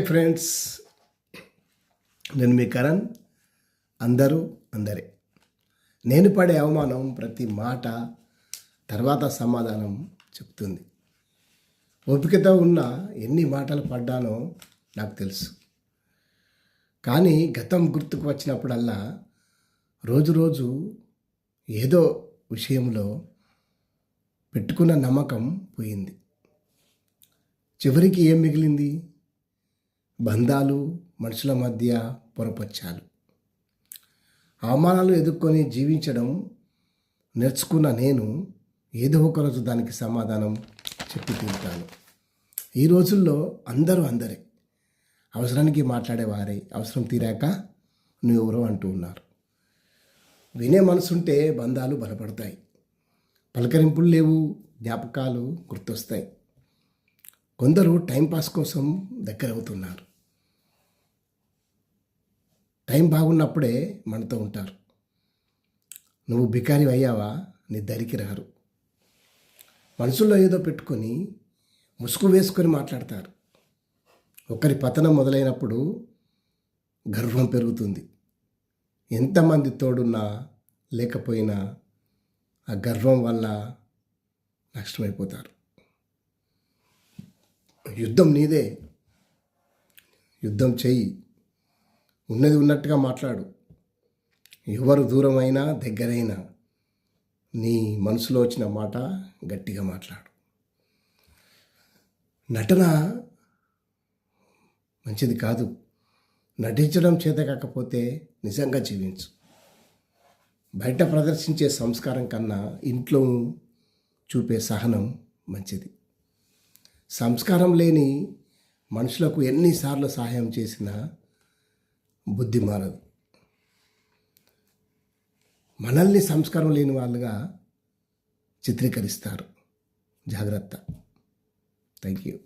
Friends, నేను మీ కరణ్. అందరూ అందరే. నేను పడే అవమానం ప్రతి మాట తర్వాత సమాధానం చెప్తుంది. ఓపికతో ఉన్న ఎన్ని మాటలు పడ్డానో నాకు తెలుసు. కానీ గతం గుర్తుకు వచ్చినప్పుడల్లా రోజు ఏదో విషయంలో పెట్టుకున్న నమ్మకం పోయింది. చివరికి ఏం మిగిలింది? బంధాలు, మనుషుల మధ్య పొరపచ్చాలు. అవమానాలు ఎదుర్కొని జీవించడం నేర్చుకున్న నేను ఏదో ఒకరోజు దానికి సమాధానం చెప్పి తీరుతాను. ఈ రోజుల్లో అందరూ అందరే. అవసరానికి మాట్లాడేవారే అవసరం తీరాక నువ్వెవరో అంటూ ఉన్నారు. వినే మనసుంటే బంధాలు బలపడతాయి. పలకరింపులు లేవు, జ్ఞాపకాలు గుర్తొస్తాయి. కొందరు టైంపాస్ కోసం దగ్గర అవుతున్నారు. టైం బాగున్నప్పుడే మనతో ఉంటారు. నువ్వు బికారి అయ్యావా, నీ దరికి రారు. మనసులో ఏదో పెట్టుకొని ముసుగు వేసుకొని మాట్లాడతారు. ఒకరి పతనం మొదలైనప్పుడు గర్వం పెరుగుతుంది. ఎంతమంది తోడున్నా లేకపోయినా ఆ గర్వం వల్ల నష్టమైపోతారు. యుద్ధం నీదే. యుద్ధం చెయ్యి. ఉన్నది ఉన్నట్టుగా మాట్లాడు. ఎవరు దూరమైనా దగ్గరైనా నీ మనసులో వచ్చిన మాట గట్టిగా మాట్లాడు. నటన మంచిది కాదు. నటించడం చేత కాకపోతే నిజంగా జీవించు. బయట ప్రదర్శించే సంస్కారం కన్నా ఇంట్లో చూపే సహనం మంచిది. సంస్కారం లేని మనుషులకు ఎన్నిసార్లు సహాయం చేసినా బుద్ధి మారదు. మనల్ని సంస్కారం లేని వాళ్ళుగా చిత్రీకరిస్తారు. జాగ్రత్త. Thank you.